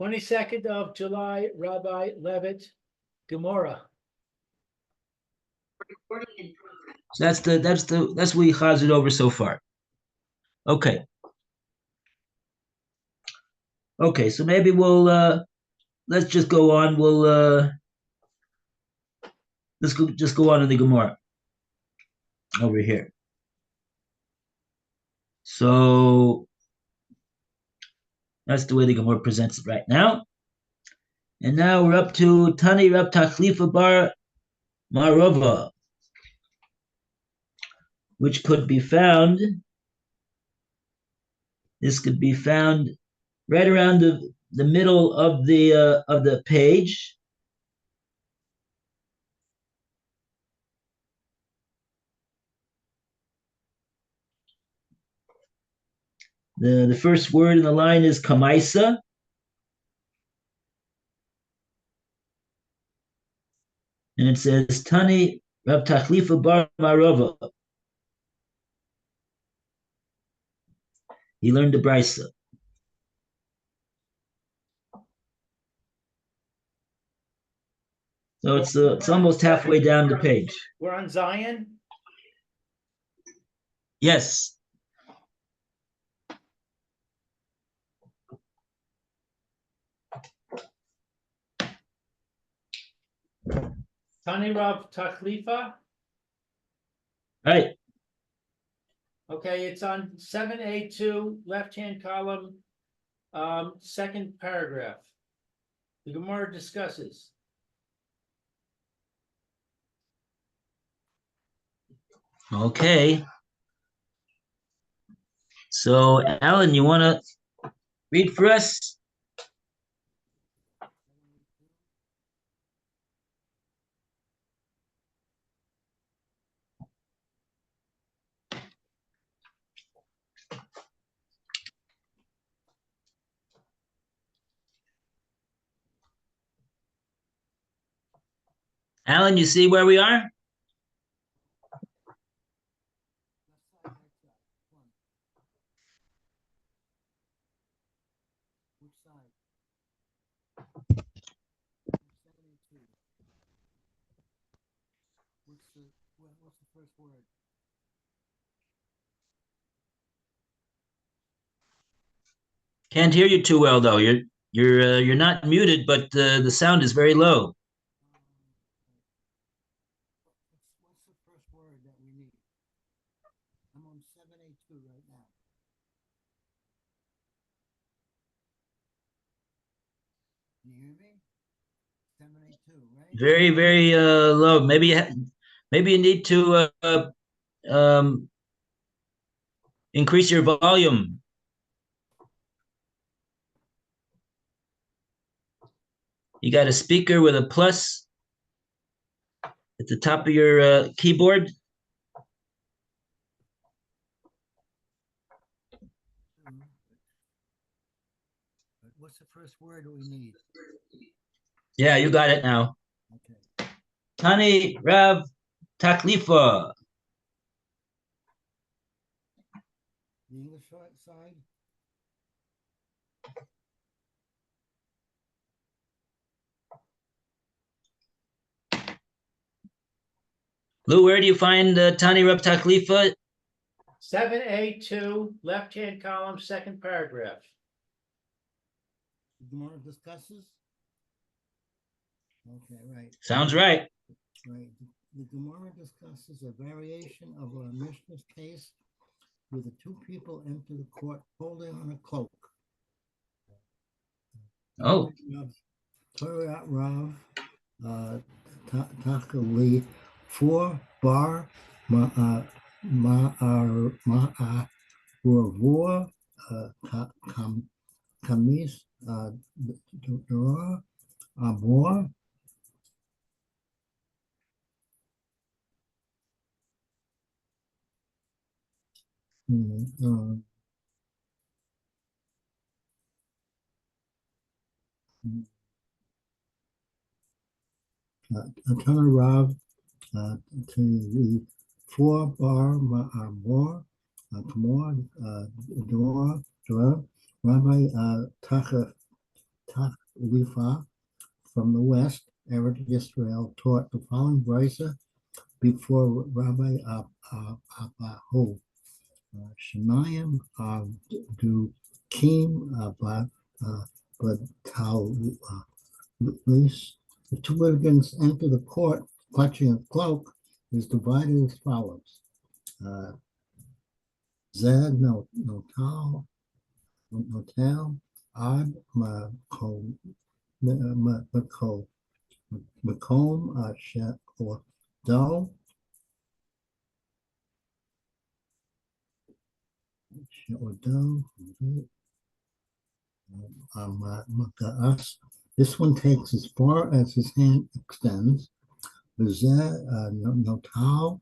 22nd of July, Rabbi Levitt, Gemora. So that's what we chazed over so far. Okay. Okay, so maybe we'll let's just go on. We'll just go on in the Gemara over here. So that's the way the Gemara presents it right now. And now we're up to Tani Rab Tachlifa Bar Marova, which could be found. This could be found right around the middle of the page. The first word in the line is Kamaisa. And it says Tani Rab Tachlifa Bar Marova. He learned the Brisa. So it's almost halfway down the page. We're on Zion? Yes. Tani Rav Tachlifa? Right. Okay, it's on 7A2, left-hand column, second paragraph. The Gemara discusses. Okay. So, Alan, you want to read for us? Alan, you see where we are? What's the first word? Can't hear you too well though. You're not muted, but the sound is very low. What's the first word that we need? I'm on 7A2 right now. Can you hear me? 7A2, right? Very, very low. Maybe you need to increase your volume. You got a speaker with a plus at the top of your keyboard. What's the first word we need? Yeah, you got it now. Okay. Tani Rav Taklifa. The English side? Lou, where do you find Tani Rav Taklifa? 7A2, left-hand column, second paragraph. The Gemara discusses? Okay, right. Sounds right. Right. The Gemara discusses a variation of our Mishnah's case where the two people enter the court holding on a cloak. Oh. Torah Rav Takali 4 bar Ma'ar Kamis Dora Abor. Tana Rav to the 4 bar more Kamor Dora Rabbi Tachlifa from the west, Eretz Yisrael, taught the following brisa before Rabbi Abahu. Shemayim du Kim the two wiggins enter the court clutching a cloak is divided as follows. Zed notal ad makom or do this one takes as far as his hand extends. Notal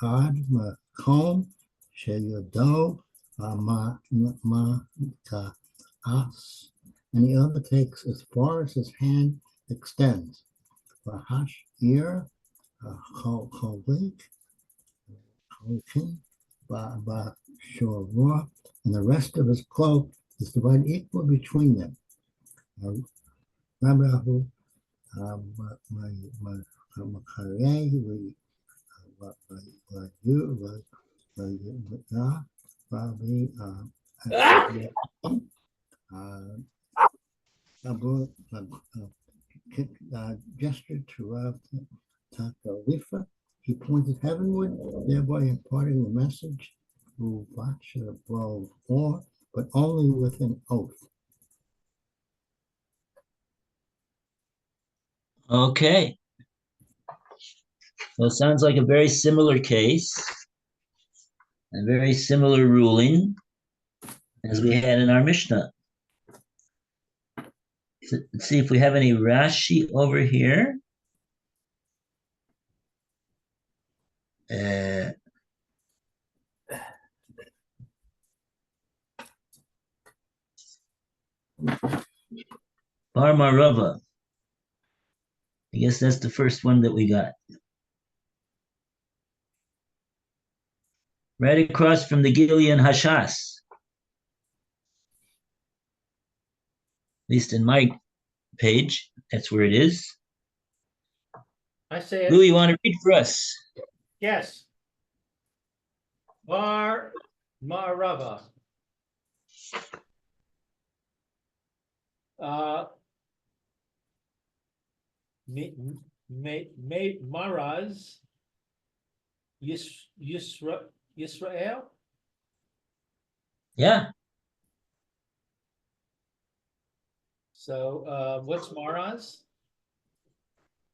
ad makom sheyado as, and the other takes as far as his hand extends. Vahash ear cholik cholikin ba shorah, and the rest of his cloak is divided equal between them. Rabbi gestured to Tachlifa. He pointed heavenward, thereby imparting the message, but only with an oath. Okay. So it sounds like a very similar case, a very similar ruling as we had in our Mishnah. So let's see if we have any Rashi over here. Bar Marava. I guess that's the first one that we got. Right across from the Gilean Hashas. At least in my page, that's where it is. I say it. Louis, you want to read for us? Yes. Bar Marava. Maraz Yisrael. Yeah. So what's Maraz?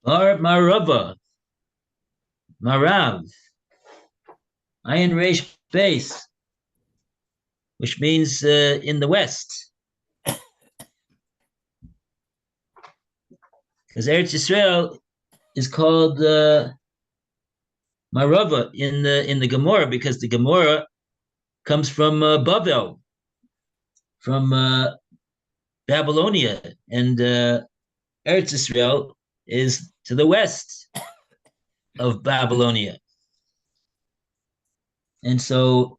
Bar Marava. Marav. Ayin Resh Base, which means in the west. Because Eretz Yisrael is called Marava in the Gemora, because the Gemora comes from Bavel, from Babylonia, and Eretz Yisrael is to the west of Babylonia. And so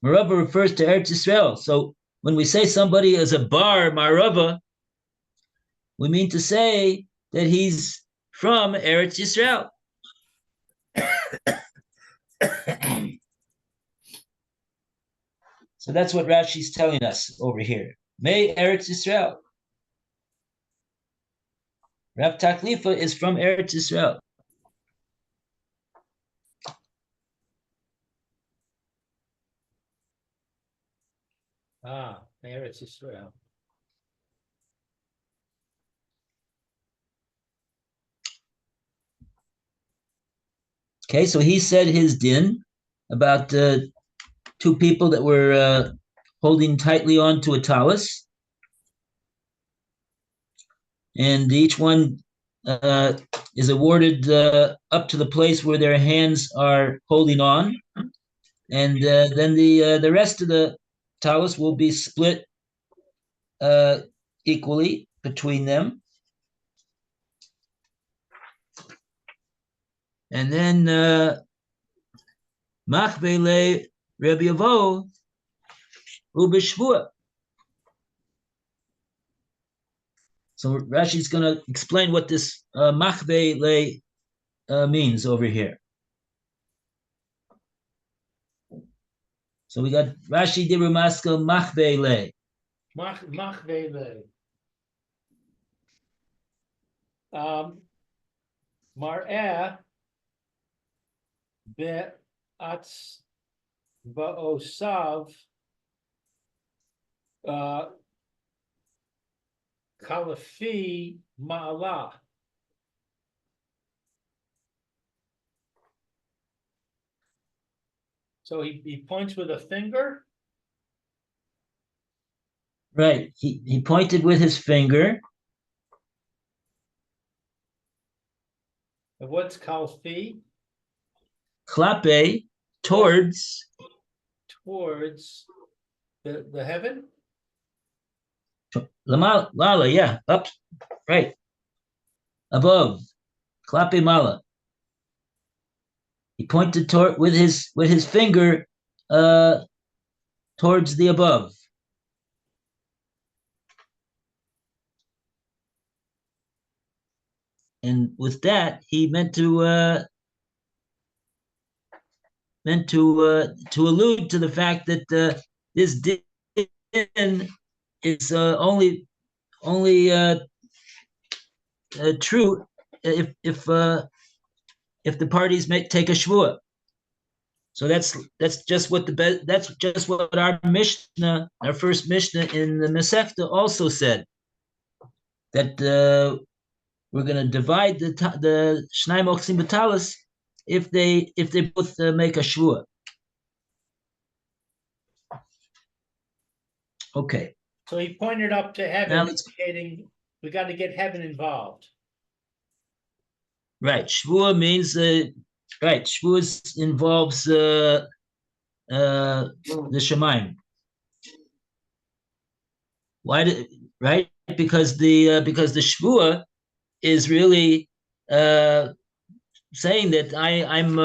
Marava refers to Eretz Yisrael. So when we say somebody is a bar Marava, we mean to say that he's from Eretz Yisrael. So that's what Rashi's telling us over here. May Eretz Yisrael. Rav Tachlifa is from Eretz Yisrael. Eretz Yisrael. Okay, so he said his din about two people that were holding tightly onto a talus, and each one is awarded up to the place where their hands are holding on, and then the rest of the talus will be split equally between them. And then Machbele Rebbe Yavo Ubishvua. So Rashi's going to explain what this machve le means over here. So we got Rashi Dirumaska machve le. Machvele. Mar'eh be'atz ba'osav kalafi ma'ala. So he points with a finger. Right. He pointed with his finger. And what's kalfi? Klape, towards the heaven. Lala, yeah, up, right, above, klape mala. He pointed with his finger towards the above. And with that, he meant to allude to the fact that this din is only true if the parties may take a shvua. So that's just what our Mishnah, our first Mishnah in the Masechta also said, that we're going to divide the Shnai Mochsim B'Talis if they both make a shvua. Okay. So he pointed up to heaven, Now indicating we got to get heaven involved. Right. Shvua means right. Shvua involves the Shemaim. Why did right? Because the Shvua is really saying that I'm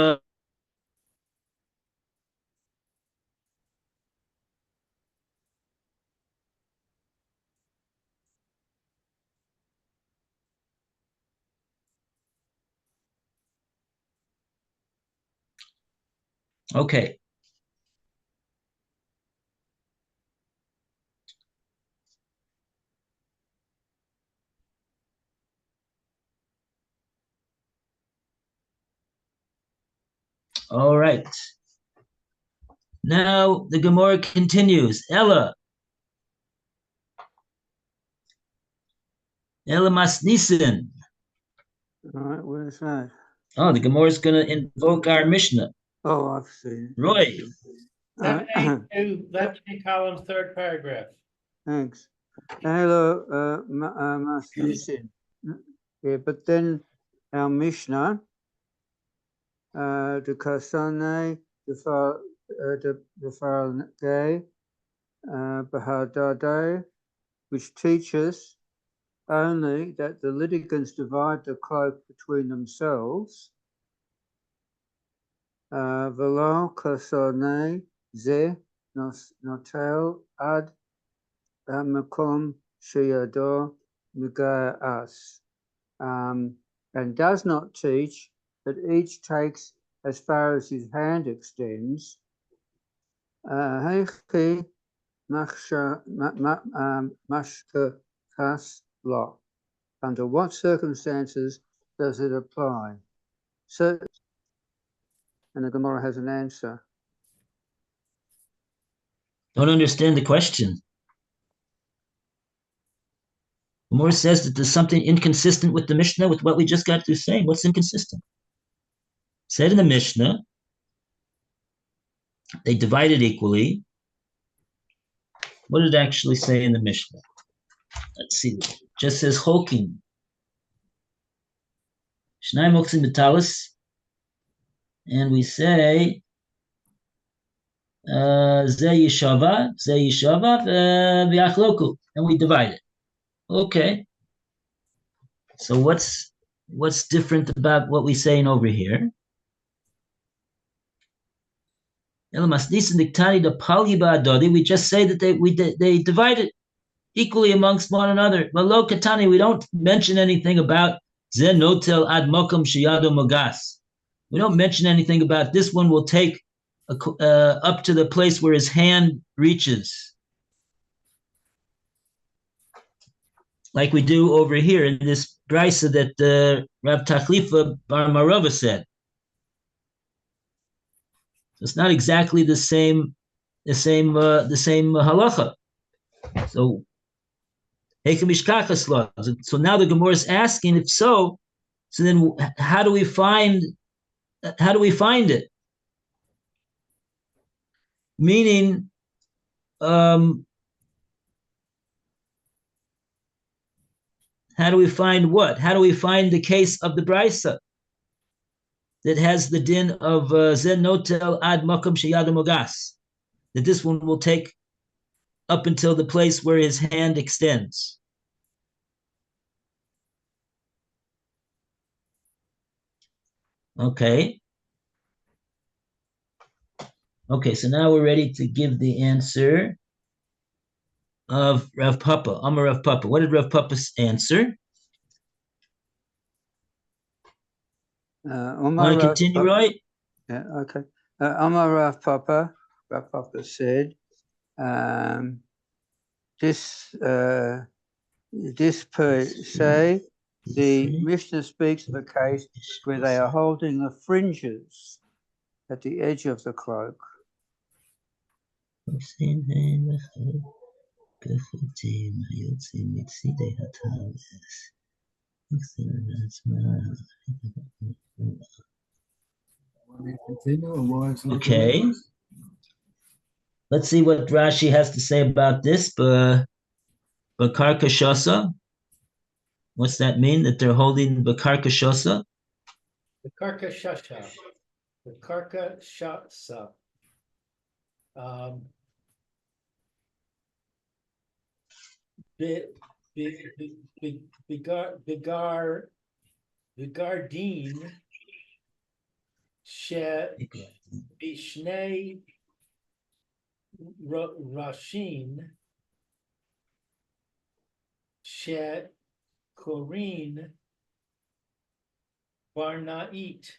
okay. All right. Now the Gemora continues. Ella Masnisin. All right, where's that? Oh, the Gemora is going to invoke our Mishnah. Oh, I've seen it. Roy. Left-hand column, third paragraph. Thanks. Hello, Masnisin. Yeah, but then our Mishnah, the Kasane, the Faragay, Bahadade, which teaches only that the litigants divide the cloak between themselves. Velo Kasane Ze Notel Ad Makom Sheyado Nugaya As. And does not teach that each takes as far as his hand extends. Heichi mashkas law. Under what circumstances does it apply? So, and the Gemara has an answer. Don't understand the question. Gemara says that there's something inconsistent with the Mishnah, with what we just got through saying. What's inconsistent? Said in the Mishnah, they divided equally. What did it actually say in the Mishnah? Let's see. It just says Cholkin. Shnai Mochsim B'Talis. And we say Ze Yishava, V'Achloku. And we divide it. Okay. So what's different about what we're saying over here? We just say that they divided equally amongst one another. Malo Katani, we don't mention anything about Zen Notel Ad Mokum Shiyado Mogas. We don't mention anything about this one will take up to the place where his hand reaches. Like we do over here in this brisa that Rav Tachlifa Bar Marova said. So it's not exactly the same halacha. So so now the Gemora is asking, if so then how do we find it? Meaning, how do we find what? How do we find the case of the brisa that has the din of Zen Notel Ad Makom Sheyad Mogas, that this one will take up until the place where his hand extends? Okay. Okay, so now we're ready to give the answer of Rav Papa, Amar Rav Papa. What did Rav Papa answer? Want to continue, right? Yeah, okay. Amar Rav Papa said, this per se, the Mishnah speaks of a case where they are holding the fringes at the edge of the cloak. Okay. Let's see what Rashi has to say about this. Bakar Kashasa. What's that mean? That they're holding Bakar Kashasa? The Karka Shasha. The Karka Shasa. Bigardine she Bishnei Rashin she Korin Barnait.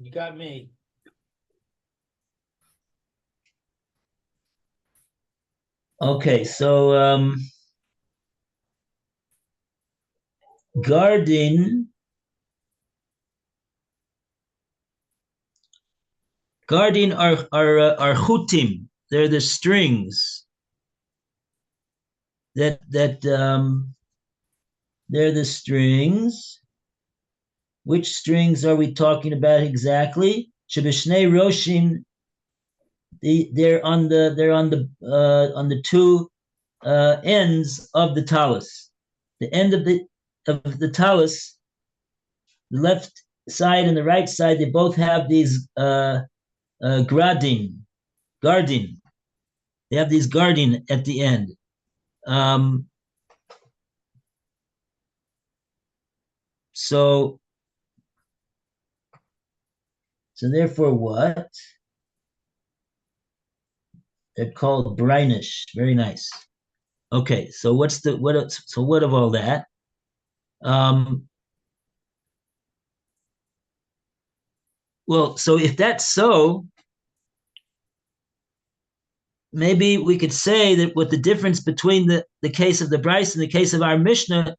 You got me. Okay, so guarding are chutim. They're the strings that they're the strings. Which strings are we talking about exactly? Shebishnei roshim. They're on the two ends of the talus. The end of the talus, the left side and the right side, they both have these guarding. They have these guarding at the end. So therefore, what? They're called brinish. Very nice. Okay, so what of all that? Well, so if that's so, maybe we could say that what the difference between the case of the Bryce and the case of our Mishnah,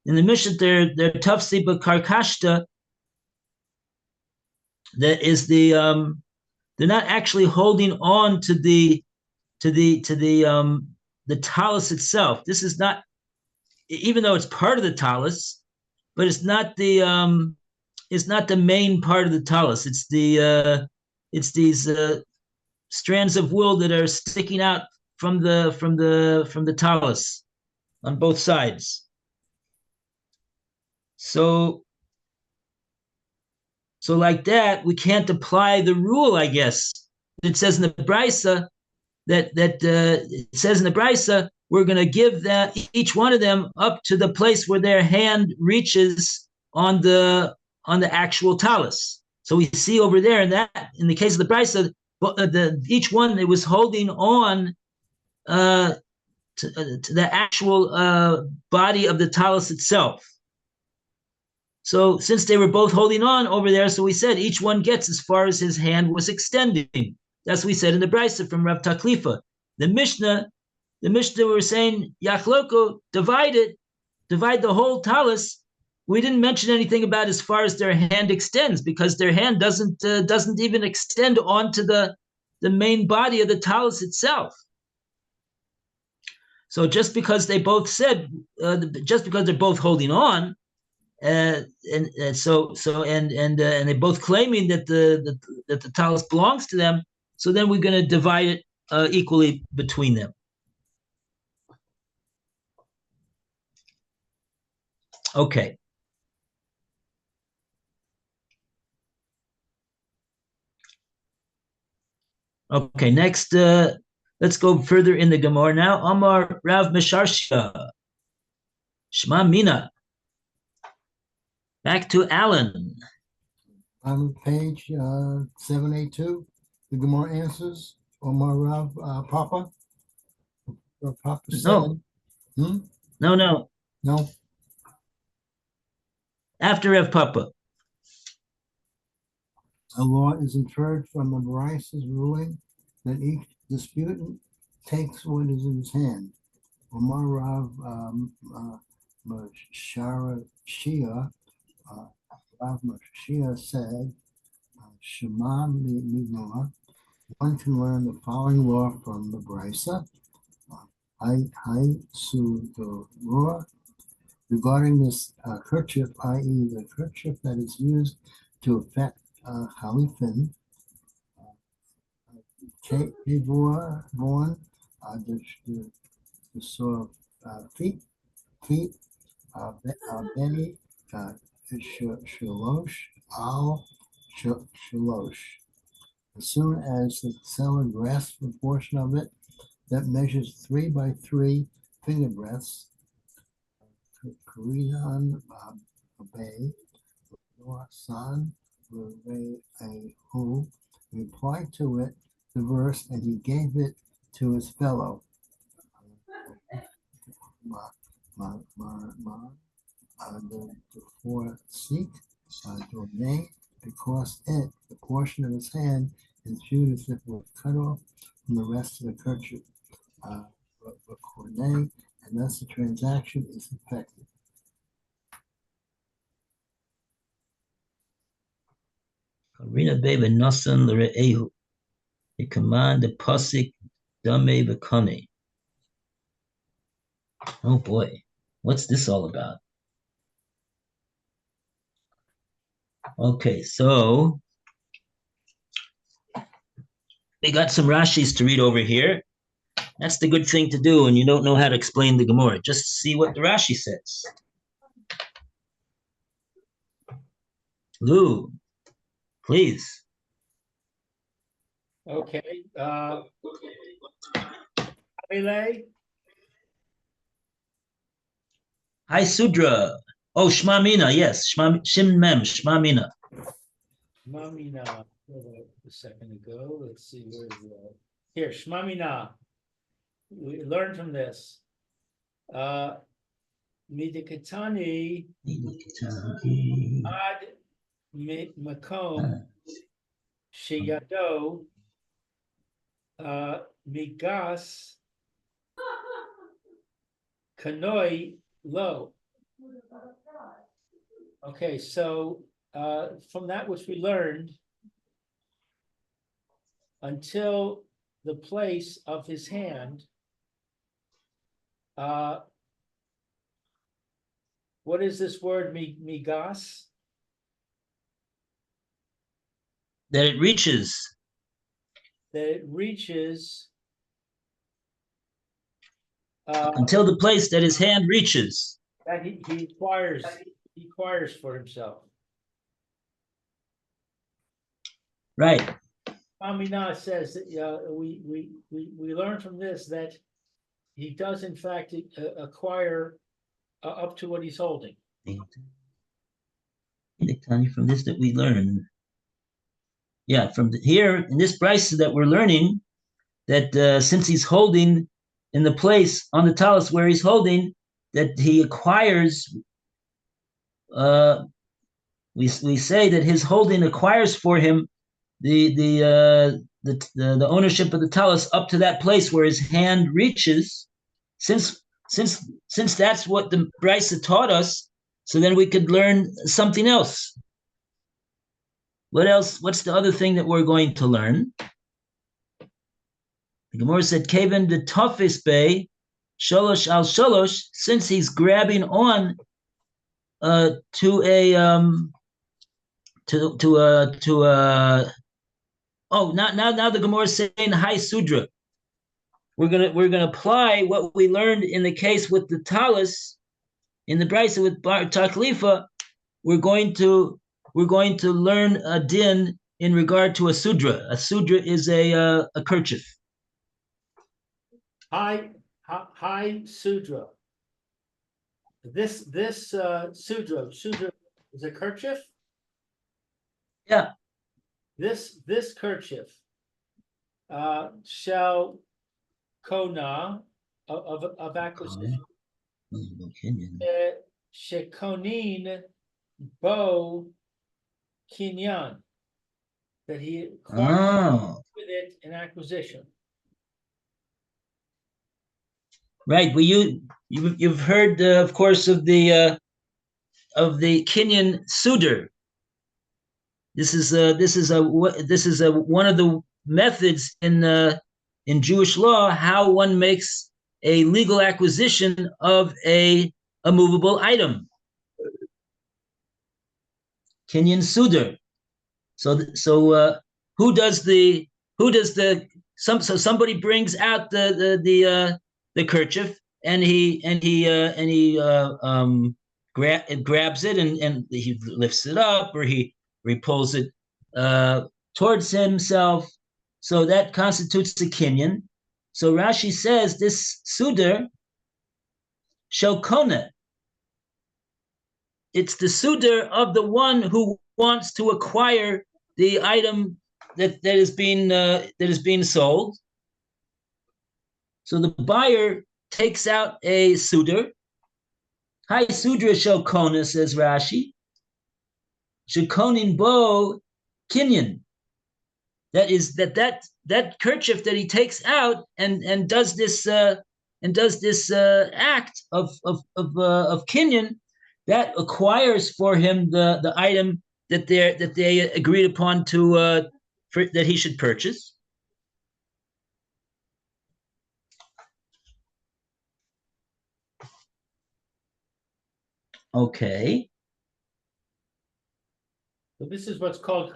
in the Mishnah they're tafsi b'karkashta, that is they're not actually holding on to the talus itself. This is not, even though it's part of the talus, but it's not the main part of the talus. It's these strands of wool that are sticking out from the talus on both sides. So like that, we can't apply the rule, I guess. It says in the Brisa that it says in the Brisa, we're going to give each one of them up to the place where their hand reaches on the actual talus. So we see over there in the case of the Brisa each one, it was holding on to the actual body of the talus itself. So since they were both holding on over there, so we said each one gets as far as his hand was extending. That's what we said in the Brisa from Rav Taklifa. The Mishnah were saying, Yachloko, divide the whole talus. We didn't mention anything about as far as their hand extends, because their hand doesn't even extend onto the main body of the talus itself. So just because they both said, just because they're both holding on, and they're both claiming that the talus belongs to them, so then we're going to divide it equally between them. Okay. Okay, next, let's go further in the Gemora now. Amar Rav Mesharsha, Shema Mina. Back to Alan. On page 782, the Gemara answers. Omar Rav Papa. Papa No. No. No. After Rav Papa. A law is inferred from the Barisa's ruling that each disputant takes what is in his hand. Omar Rav Shia, Rav Shia said, Shema Minah, one can learn the following law from the Brisa. Hai Sudorah, regarding this kerchief, i.e. the kerchief that is used to affect Halifin, Born, the sort of feet, Benny, Shalosh, Al, Shalosh. As soon as the seller grasps a portion of it that measures 3 by 3 finger breadths, Korean Bay, San, who replied to it the verse, and he gave it to his fellow. Before seek domain, because it, the portion of his hand, is viewed as if it was cut off from the rest of the kerchief, and thus the transaction is effective. Karina Beba Nasan L'Re'ehu. They command the Pasik Dame Bekane. Oh boy, what's this all about? Okay, so we got some Rashis to read over here. That's the good thing to do when you don't know how to explain the Gemara. Just see what the Rashi says. Lou, please. Okay. Relay. Hi, Sudra. Oh, Shema Mina, yes. Shin Mem, Shema Mina. Shmamina. A second ago. Let's see where is that. Here, Shmamina. We learned from this. Midikatani ad makom sheyado migas kanoi lo. Okay, so from that which we learned, until the place of his hand, what is this word, migas? That it reaches. That it reaches Until the place that his hand reaches. that he acquires for himself. Right. Amina says that we learn from this that he does in fact acquire up to what he's holding. From this that we learn. Yeah, from here in this brisa that we're learning that since he's holding in the place on the talus where he's holding, that he acquires. We say that his holding acquires for him the ownership of the talus up to that place where his hand reaches. Since that's what the brisa taught us, so then we could learn something else. What else? What's the other thing that we're going to learn? The Gemora said, "Kaven the toughest bay, sholosh al sholosh." Since he's grabbing on to a now the Gemara is saying high sudra. We're gonna apply what we learned in the case with the talus in the brisa with bar taklifa. We're going to learn a din in regard to a sudra. A sudra is a kerchief. High sudra. This sudra is a kerchief. Yeah. This kerchief shall kona of acquisition. Shekonin bo kinyan, that he acquired with it an acquisition. Right. Well, you've heard, of course, of the Kenyan Suder. This is one of the methods in Jewish law how one makes a legal acquisition of a movable item. Kenyan Suder. So somebody brings out the kerchief and he grabs it and he lifts it up or he pulls it towards himself. So that constitutes the kinyan. So Rashi says this sudar shelkona. It's the sudar of the one who wants to acquire the item that is being sold. So the buyer takes out a sudar. Hi sudra shelkona, says Rashi. Shekonin bo kinyan. That is that kerchief that he takes out and does this act of kinyan, that acquires for him the item that they agreed upon that he should purchase. Okay. So this is what's called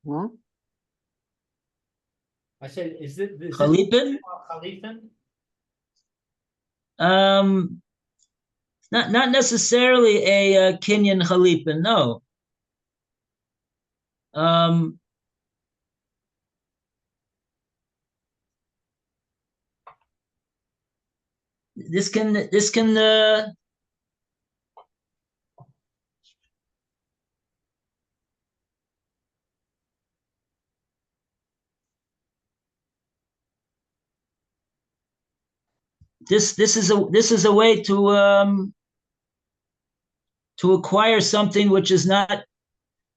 What? I said, is this Chalipin? Chalipin? Not necessarily a Kenyan Chalipin, no. This can this is a way to acquire something which is not.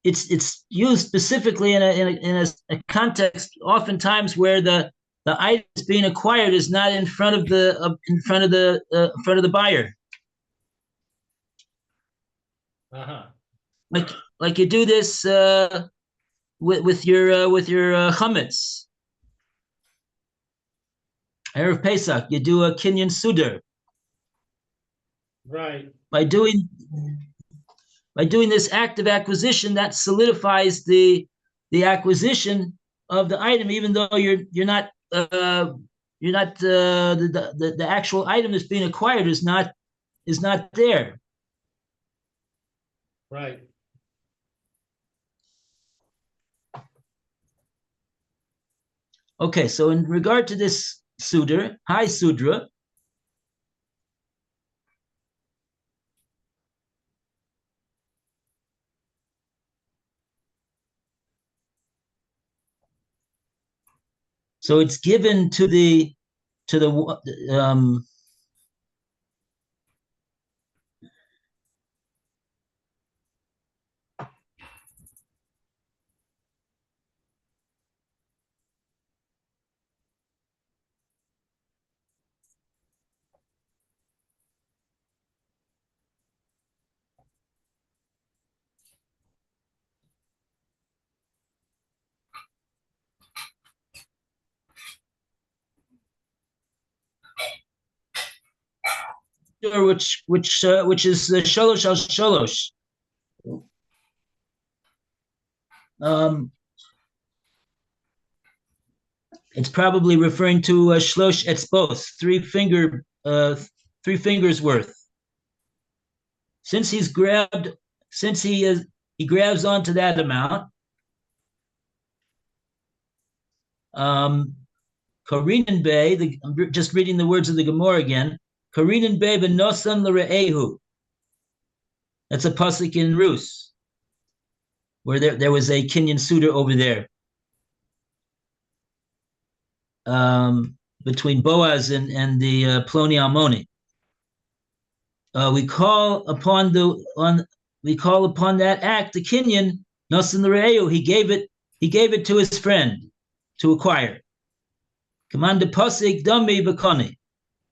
It's used specifically in a context oftentimes where the item is being acquired is not in front of the buyer. Like you do this with your chametz. Erev Pesach, you do a Kinyan Sudar. Right. By doing this act of acquisition, that solidifies the acquisition of the item, even though you're not the actual item that's being acquired is not there. Right. Okay, so in regard to this Sudra, High Sudra, So it's given to the which is shalosh al shalosh. It's probably referring to shlosh etzbos, 3 fingers worth. Since he grabs onto that amount, Karinin Bey, I'm just reading the words of the Gemora again. Karinin Bey benosan l're'ehu. That's a pasuk in Rus, where there was a Kenyan suitor over there, between Boaz and the Ploni Almoni. We call upon that act, the Kenyan nosan l're'ehu. He gave it to his friend to acquire. Command pasuk dami b'koni.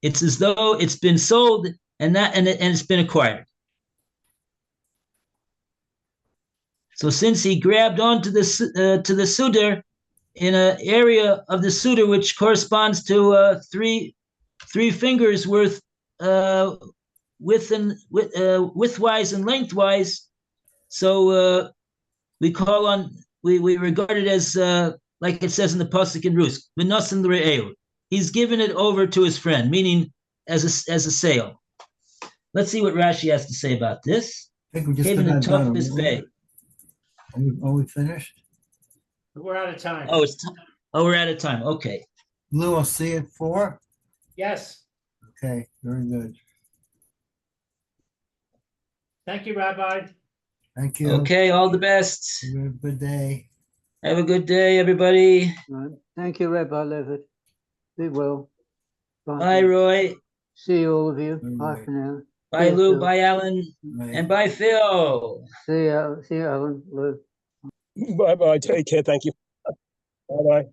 It's as though it's been sold and it's been acquired. So since he grabbed onto the suitor in an area of the suitor which corresponds to 3 fingers worth widthwise and lengthwise, so we regard it as like it says in the pasuk in Rus, Minosan l're'ehu. He's given it over to his friend, meaning as a sale. Let's see what Rashi has to say about this. I think we just Given about the done. toughest bay. Are we finished? We're out of time. Oh, we're out of time. Okay. Lou, I'll see you at 4. Yes. Okay, very good. Thank you, Rabbi. Thank you. Okay, all the best. Have a good day. Have a good day, everybody. Right. Thank you, Rabbi Levitt. Be well. Bye, Roy. See you, all of you. Bye Bye. for now. Bye, See you, Lou. Phil. Bye, Alan. Bye. And bye, Phil. See you, Alan. Lou. Bye bye. Take care. Thank you. Bye bye.